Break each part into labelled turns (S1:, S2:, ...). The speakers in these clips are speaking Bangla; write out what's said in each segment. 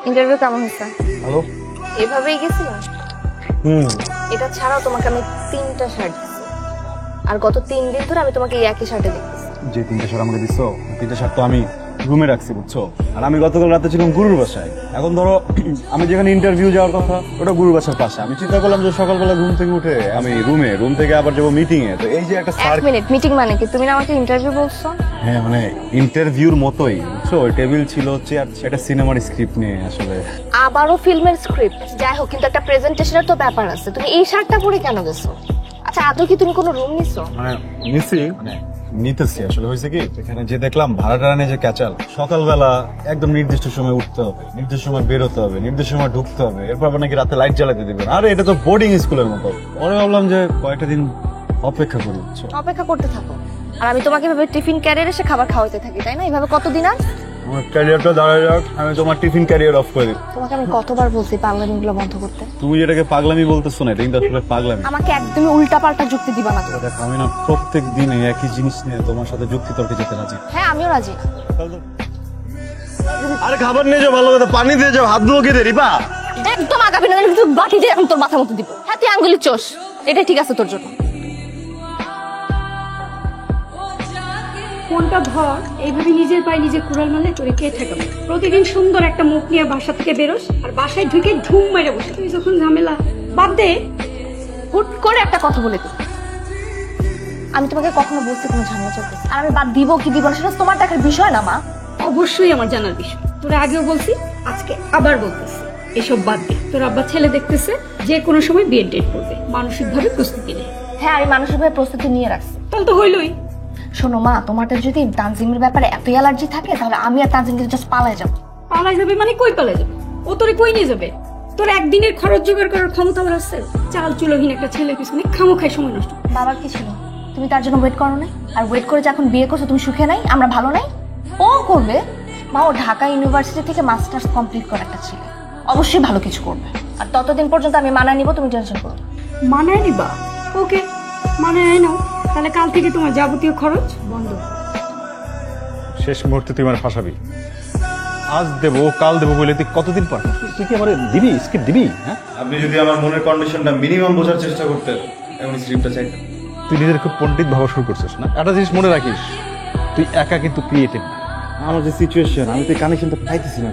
S1: ইন্টারভিউ কেমন হয়েছে?
S2: হ্যালো।
S1: এভাবেই গেছিল? এটা ছাড়াও তোমাকে আমি 3টা শার্ট দিচ্ছি, আর গত 3 দিন ধরে আমি তোমাকে এই একই শার্টে দেখতেছি।
S2: যে 3টা শার্ট আমাকে দিছো, 3টা শার্ট তো আমি রুমে রাখছি, বুঝছো? আর আমি গতকাল রাতে ছিলাম গুরুর বাসায়। এখন ধরো আমি যেখানে ইন্টারভিউ যাওয়ার কথা ওটা গুরুর বাসার পাশে। আমি চিন্তা করলাম যে সকালবেলা ঘুম থেকে উঠে আমি রুম থেকে আবার যাবো মিটিং এ। তো এই যে একটা
S1: এক মিনিট, মিটিং মানে কি? তুমি না আমাকে ইন্টারভিউ বলছো?
S2: হ্যাঁ, মানে ইন্টারভিউর মতোই, বুঝছো? ওই টেবিল ছিল, চেয়ার, একটা সিনেমার স্ক্রিপ্ট নিয়ে আসলে।
S1: আবারও ফিল্মের স্ক্রিপ্ট? যাই হোক, কিন্তু একটা প্রেজেন্টেশনের তো ব্যাপার আছে। তুমি এই শার্টটা পরে কেন গেছো? আচ্ছা, আদৌ কি তুমি কোনো রুম নিছো?
S2: মানে নিছি, মানে নিতেছি। আসলে হয়েছে কি, এখানে যে দেখলাম ভাড়াটা নিয়ে যে ক্যাচাল, সকালবেলা একদম নির্দিষ্ট সময় উঠতে হবে, নির্দিষ্ট সময় বেরোতে হবে, নির্দিষ্ট সময় ঢুকতে হবে, এরপর আবার নাকি রাতে লাইট জ্বালাতে দিবেন। আরে এটা তো বোর্ডিং স্কুলের মতো। পরে ভাবলাম যে কয়েকটা দিন অপেক্ষা করি, বুঝছো?
S1: অপেক্ষা করতে থাকো, আর আমি তোমাকে এভাবে টিফিন ক্যারিয়ার এসে খাবার খাওয়াতে থাকি, তাই না? এইভাবে কতদিন? আর
S2: আমার ক্যারিয়ারটা দাঁড়ায় যাক, আমি তোমার টিফিন ক্যারিয়ার অফ করে দিই।
S1: তোমাকে আমি কতবার বলছি পাগলামিগুলো বন্ধ করতে?
S2: তুমি যেটাকে পাগলামি বলতেছো না, এটা কিন্তু আসলে পাগলামি।
S1: আমাকে একদমই উল্টাপাল্টা যুক্তি দিবা না তুমি।
S2: দেখো, আমি না প্রত্যেক দিনে একই জিনিস নিয়ে তোমার সাথে যুক্তি তর্কে যেতে রাজি।
S1: হ্যাঁ, আমিও রাজি না।
S2: আরে খাবার নিয়ে যাও, ভালো কথা, পানি দিয়ে যাও, হাত ধুয়ে দে রিপা।
S1: একদম আগাবি না, কিন্তু বাটি দিয়ে এখন তোর মাথা মতো দিব। হ্যাঁ, তুই আঙ্গুলি চোষ, এটা ঠিক আছে তোর জন্য।
S3: ফোনটা ধর, এইভাবে নিজের পায়ে নিজে কুড়াল মারলে তোরে কে ঠেকাবে? প্রতিদিন সুন্দর একটা মুখ নিয়ে বাসা থেকে বেরোস, আর বাসায় ঢুকে ঝুম মেরে বসে। তুই যখন ঝামেলা বাদ দে।
S1: হুট করে একটা কথা বলে দিই, আমি তোমাকে কখনো বলছি কোনো ঝামেলা চলতেছে, আর আমি বাদ দিব কি দিব না সেটা তোমার দেখার বিষয় না, মা।
S3: অবশ্যই আমার জানার বিষয়। তোরা আগেও বলছি, আজকে আবার বলতেছি, এসব বাদ দে। তোর আব্বা ছেলে দেখতেছে, যে কোনো সময় বিয়ের ডেট করবে, মানসিক ভাবে প্রস্তুতি নেই।
S1: হ্যাঁ, আমি মানসিকভাবে প্রস্তুতি নিয়ে রাখছি।
S3: তাহলে তো হইলই।
S1: শোনো মা, তোমাদের যদি তানজিমের ব্যাপারে এত অ্যালার্জি থাকে, তাহলে আমি আর তানজিম কিন্তু জাস্ট পালায় যাবো।
S3: পালাই যাবে মানে কই পালাই যাবে? ও তোরে কই নিয়ে যাবে? তোর একদিনের খরচ জোগাড় করার ক্ষমতা আমার আছে? চাল চুলোহীন একটা ছেলের পিছনে খামোখায় সময় নষ্ট।
S1: বাবার কি ছিল? তুমি তার জন্য ওয়েট করো নাই? আর ওয়েট করে যখন বিয়ে করছো তুমি সুখে নাই, আমরা ভালো নাই? ও করবে মা, ও ঢাকা ইউনিভার্সিটি থেকে মাস্টার্স কমপ্লিট করা একটা ছেলে, অবশ্যই ভালো কিছু করবে। আর ততদিন পর্যন্ত আমি মানায় নিব, তুমি টেনশন করো না।
S3: মানায় নিবা? ওকে, মানায় নাও। তাহলে কাল থেকে তোমার যাবতীয় খরচ বন্ধ।
S2: শেষ মুহূর্তে তুই আমার ফাঁসাবি। আজ দেবো কাল দেবো বলে তুই কতদিন পর তুই কি আমার দিবি, স্ক্রিপ্ট দিবি? হ্যাঁ, আপনি যদি আমার মনের কন্ডিশনটা মিনিমাম বোঝার চেষ্টা করতেন, এমন স্ক্রিপ্টটা চাইতেন। তুই নিজের খুব পণ্ডিত ভাবা শুরু করছিস না? একটা জিনিস মনে রাখিস, তুই একা কিন্তু ক্রিয়েটিভ না। আমার যে সিচুয়েশন, আমি তো কানেকশনটা পাইতেছি না।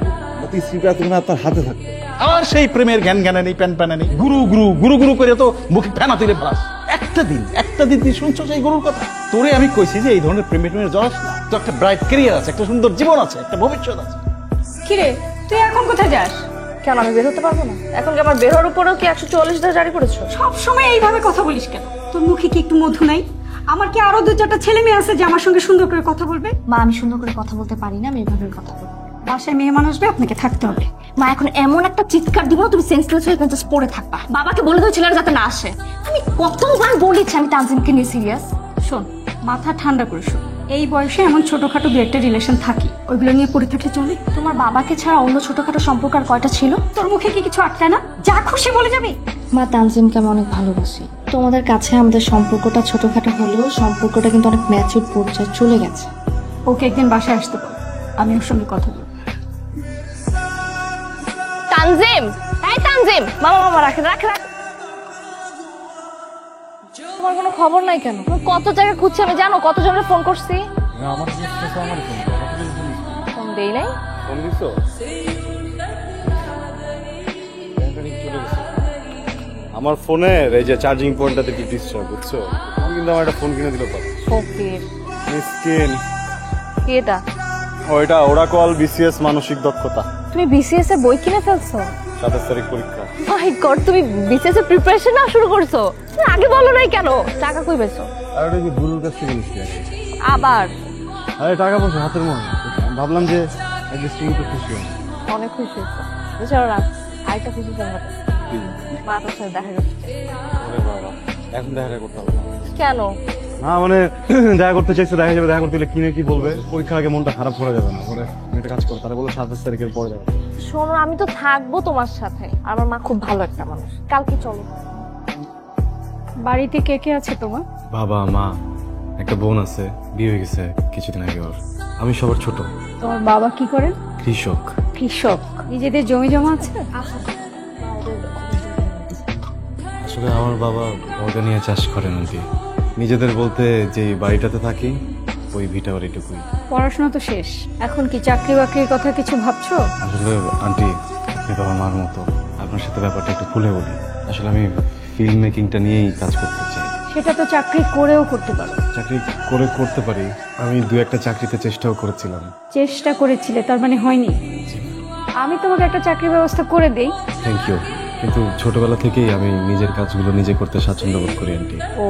S2: তুই স্ক্রিপ্ট এতক্ষণ আপনার হাতে থাকতো। আমার সেই প্রেমের জ্ঞান জ্ঞানে নেই, প্যান প্যানে নেই, গুরু গুরু গুরু গুরু করে তো মুখে ফেনা তুলে ফেলাস। একটা দিন তুই শুনছো সেই গুরুর কথা? তোরে আমি কইছি যে এই ধরনের প্রেমের জড়াস না। তো একটা ব্রাইট ক্যারিয়ার আছে, একটা সুন্দর জীবন আছে, একটা ভবিষ্যৎ আছে।
S3: কিরে, তুই এখন কোথায় যাস?
S1: কেন, আমি বের হতে পারবো না? এখন কি আমার বের হওয়ার উপরেও কি 144 ধারা জারি করেছো?
S3: সব সময় এইভাবে কথা বলিস কেন? তোর মুখে কি একটু মধু নাই? আমার কি আরো 2-4টা ছেলে মেয়ে আছে যে আমার সঙ্গে সুন্দর করে কথা বলবে?
S1: মা, আমি সুন্দর করে কথা বলতে পারি না, আমি এইভাবে কথা বলবো।
S3: বাসায় মেয়ে মানুষ আসবে, আপনাকে থাকতে হবে।
S1: মা, এখন এমন একটা চিৎকার দিব তুমি সেন্সলেস হয়ে জাস্ট পড়ে থাকবা। বাবাকে বলে দাও ছেলেরা যাতে না আসে। আমি কতবার বলেছি আমি তানজিমকে নিয়ে সিরিয়াস।
S3: শোন, মাথা ঠান্ডা করে শোন। এই বয়সে এমন ছোটখাটো 2-1টা রিলেশন থাকি, ওইগুলো নিয়ে পড়ে থাকলে চলে?
S1: তোমার বাবাকে ছাড়া অন্য ছোটখাটো সম্পর্ক আর কয়টা ছিল?
S3: তোর মুখে কি কিছু আটকায় না? যা খুশি বলে যাবি।
S1: মা, তানজিমকে আমি অনেক ভালোবাসি। তোমাদের কাছে আমাদের সম্পর্কটা ছোটখাটো হলেও সম্পর্কটা কিন্তু অনেক ম্যাচিউর পর্যায়ে চলে গেছে।
S3: ওকে একদিন বাসায় আসতে পারো, আমি ওর সঙ্গে কথা বলবো।
S1: তানজিম, এই তানজিম, মামা রাখ। তোমার কোনো খবর নাই কেন? কত জায়গায় খুঁজছি আমি, জানো? কত জনের ফোন করছি, ফোন দেই নাই।
S2: আমার ফোনের এই যে চার্জিং পয়েন্টটাতে কি ডিস্টার্ব, বুঝছো? আমি কিন্তু আমার একটা ফোন কিনে দিল পারে।
S1: ফকির
S2: মিসকিন।
S1: কি এটা?
S2: ওইটা ওরাকল বিসিএস মানসিক দক্ষতা।
S1: তুমি বিসিএস এর বই কিনে ফেলছো?
S2: 27 তারিখ পরীক্ষা।
S1: মাই গড, তুমি বিসিএস এর প্রিপারেশন না শুরু করছো? তুমি আগে বলো নাই কেন? টাকা কই পেছো?
S2: আর ওটা কি গুরুর কাছ থেকে নিচ্ছি?
S1: আবার?
S2: আরে টাকা পয়সা হাতের মনে, ভাবলাম যে অ্যাটলিস্ট তুমি তো খুশি হবে।
S1: অনেক খুশি হয়েছো। এছাড়াও রাত আরেকটা খুশি জানতে মা তোর সাথে দেখা করতে চাই।
S2: এখন দেখা করতে হবে না।
S1: কেন?
S2: না মানে দেখা করতে চাইছে, দেখা যাবে। দেখা করতে গেলে কিনে কি বলবে? পরীক্ষার আগে মনটা খারাপ করা যাবে না। পরে একটা কাজ করো, তারা বলো 27 তারিখের পরে যাবে।
S1: শোনো, আমি তো থাকবো তোমার সাথে। আমার মা খুব ভালো একটা মানুষ। কালকে চলো।
S3: বাড়িতে কে কে আছে তোমার?
S4: বাবা, মা, একটা বোন আছে, বিয়ে হয়ে গেছে কিছুদিন আগে ওর। আমি সবার ছোট।
S3: তোমার বাবা কি করেন?
S4: কৃষক।
S3: কৃষক, নিজেদের জমি জমা আছে?
S4: আসলে আমার বাবা অর্গানিয়া চাষ করেন আন্টি। নিজেদের বলতে যে বাড়িটাতে থাকি ওই ভিটা বাড়িটুকুই।
S3: পড়াশোনা তো শেষ, এখন কি চাকরি বাকরির কথা কিছু ভাবছো?
S4: আসলে আন্টি আপনি তো আমার মার মতো, আপনার সাথে ব্যাপারটা একটু খুলে বলি। আসলে আমি ফিল্ম মেকিংটা নিয়েই কাজ করতে চাই।
S3: সেটা তো চাকরি করেও করতে পারো।
S4: চাকরি করে করতে পারি, আমি দু একটা চাকরিতে চেষ্টাও করেছিলাম।
S3: চেষ্টা করেছিলে, তার মানে হয়নি? আমি তোমাকে একটা চাকরির ব্যবস্থা করে দেই।
S4: থ্যাংক ইউ, কিন্তু ছোটবেলা থেকেই আমি নিজের কাজগুলো নিজে করতে স্বাচ্ছন্দ্য বোধ করি আন্টি।
S3: ও,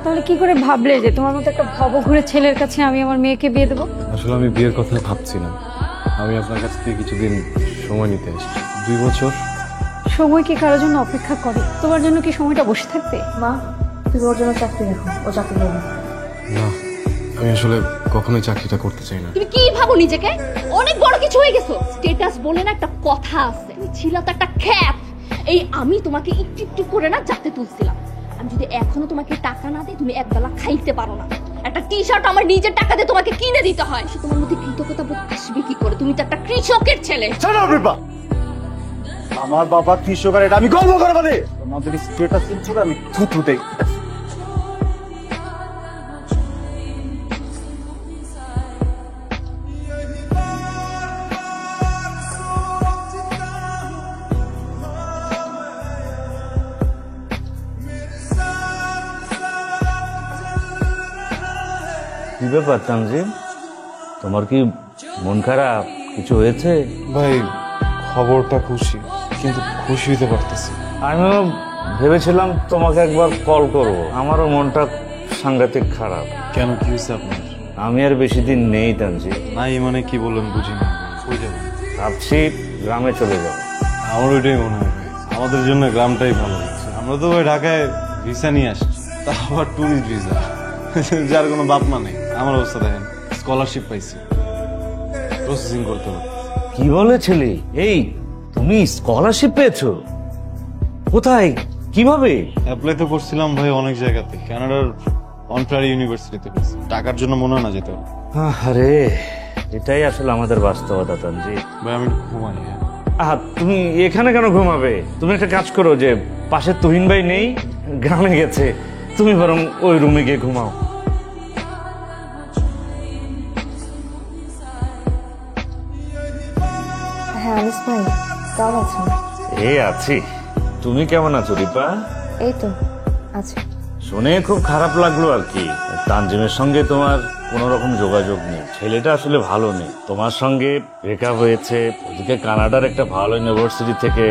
S3: তাহলে কি করে ভাবলে যে তোমার মতো একটা ভবঘুরে ছেলের কাছে আমি আমার মেয়েকে বিয়ে দেবো?
S4: আসলে আমি বিয়ের কথা ভাবছিলাম। আমি আপনার কাছ থেকে কিছুদিন সময় নিতে এসেছি, 2 বছর।
S3: সময় কি কারোর জন্য অপেক্ষা করে? তোমার জন্য কি সময়টা বসে থাকবে?
S1: মা, তুমি ওর জন্য চাকরি রাখো, ও চাকরি করবে।
S4: না, আমি আসলে কখনোই চাকরিটা করতে চাই না।
S5: তুমি কি ভাবো নিজেকে? অনেক বড় কিছু হয়ে গেছো। স্ট্যাটাস বলে না একটা কথা আছে, তুমি ছিল তো একটা খ্যাপ। এই আমি তোমাকে একটু একটু করে না যাতে তুলছিলাম। আমি যদি এখনো তোমাকে টাকা না দিই, তুমি একবেলা খাইতে পারো না। একটা টি শার্ট আমার নিজের টাকা দিয়ে তোমাকে কিনে দিতে হয়। সে তোমার মধ্যে কৃতজ্ঞতা বোধ আসবে কি করে? তুমি তো একটা কৃষকের ছেলে।
S2: আমার বাবা কৃষক আর এটা আমি গর্ব করে বলি। তোমাদের স্টেটাস ছিল আমি থুতু দেই।
S6: কি ব্যাপার তানজিম, তোমার কি মন খারাপ? কিছু হয়েছে?
S4: ভাই খবরটা খুশি, কিন্তু খুশি হতে পারতেছি।
S6: আমিও ভেবেছিলাম তোমাকে একবার কল করব, আমারও মনটা সাংঘাতিক খারাপ।
S4: কেন, কি হয়েছে আপনার?
S6: আমি আর বেশি দিন নেই তানজিম,
S4: নাই মানে কি বললেন বুঝি না। কই যাবেন?
S6: ভাবছি গ্রামে চলে যাব।
S4: আমার ওইটাই মনে হয় ভাই, আমাদের জন্য গ্রামটাই ভালো হচ্ছে। আমরা তো ভাই ঢাকায় ভিসা নিয়ে আসছি, তা আবার ট্যুরিস্ট ভিসা, যার কোনো বাপ মা নেই। আমার অবস্থা দেখেন, স্কলারশিপ পাইছি, প্রসেসিং করতে হবে।
S6: কি বলে ছেলে? এই তুমি স্কলারশিপ পেয়েছো? কোথায়, কিভাবে?
S4: অ্যাপ্লাই তো করছিলাম ভাই অনেক জায়গাতে, কানাডার অন্টারিও ইউনিভার্সিটিতে পেয়েছি। টাকার জন্য মনে হয় না যেতে হবে।
S6: আরে এটাই আসলে আমাদের বাস্তবতা তানজিম।
S4: ভাই আমি একটু ঘুমাই। হ্যাঁ
S6: আহা, তুমি এখানে কেন ঘুমাবে? তুমি একটা কাজ করো, যে পাশে তুহিন ভাই নেই, গ্রামে গেছে, তুমি বরং ওই রুমে গিয়ে ঘুমাও।
S1: হ্যাঁ আনিস ভাই, কেমন আছেন?
S6: এই আছি, তুমি কেমন আছো রিপা?
S1: এই তো আছি।
S6: শুনে খুব খারাপ লাগলো আর কি, তানজিমের সঙ্গে তোমার কোনো রকম যোগাযোগ নেই। ছেলেটা আসলে ভালো নেই, তোমার সঙ্গে ব্রেকআপ হয়েছে, ওদিকে কানাডার একটা ভালো ইউনিভার্সিটি থেকে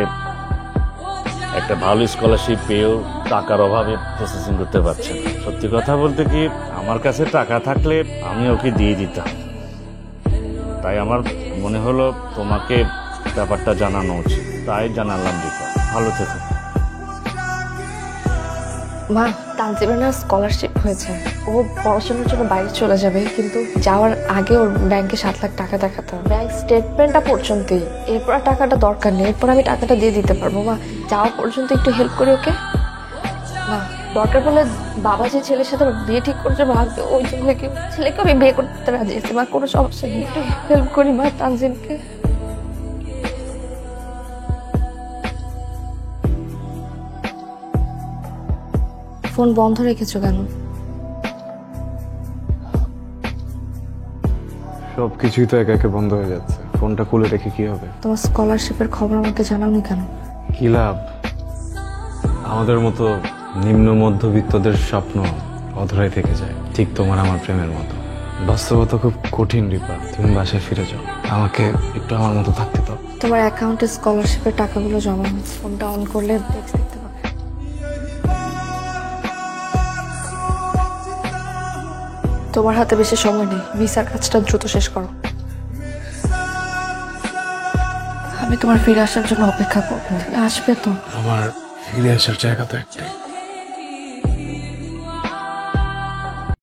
S6: একটা ভালো স্কলারশিপ পেয়েও টাকার অভাবে প্রসেসিং করতে পারছে না। সত্যি কথা বলতে কি, আমার কাছে টাকা থাকলে আমি ওকে দিয়ে দিতাম, তাই আমার মনে হলো তোমাকে ব্যাপারটা জানানো উচিত, তাই জানালাম। রিপা, ভালো থেকো।
S1: মা, তানজিমের না স্কলারশিপ হয়েছে, ও পড়াশোনার জন্য বাইরে চলে যাবে, কিন্তু যাওয়ার আগে ওর ব্যাংকে 7 লাখ টাকা দেখাতে হবে, ব্যাংক স্টেটমেন্টটা পর্যন্তই। এরপর আর টাকাটা দরকার নেই, এরপর আমি টাকাটা দিয়ে দিতে পারবো। মা, যাওয়া পর্যন্ত একটু হেল্প করি ওকে। না, দরকার পড়লে বাবা যে ছেলের সাথে বিয়ে ঠিক করছে ভাববে, ওই ছেলেকে আমি বিয়ে করতে রাজি আছি। মা, কোনো সমস্যা নেই, একটু হেল্প করি মা তানজিমকে। ফোন বন্ধ রেখেছো কেন?
S4: সবকিছুই তো একে একে বন্ধ হয়ে যাচ্ছে, ফোনটা খুলে রেখে কি হবে?
S1: তোমার স্কলারশিপের খবর আমাকে জানাওনি কেন?
S4: কি লাভ? আমাদের মতো নিম্ন মধ্যবিত্তদের স্বপ্ন অধরাই থেকে যায়, ঠিক তোমার আমার প্রেমের মতো। বাস্তবতা খুব কঠিন রিপা, তুমি বাসায় ফিরে যাও, আমাকে একটু আমার মতো থাকতে দাও।
S1: তোমার অ্যাকাউন্টে স্কলারশিপের টাকাগুলো জমা হয়েছে, ফোনটা অন করলে টেক্সট দেখতে পাবে। তোমার হাতে বেশি সময় নেই, ভিসার কাজটা দ্রুত শেষ করো। আমি তোমার ফিরে আসার জন্য অপেক্ষা করবো, আসবে তো?
S4: আমার ফিরে আসার জায়গা তো একটাই,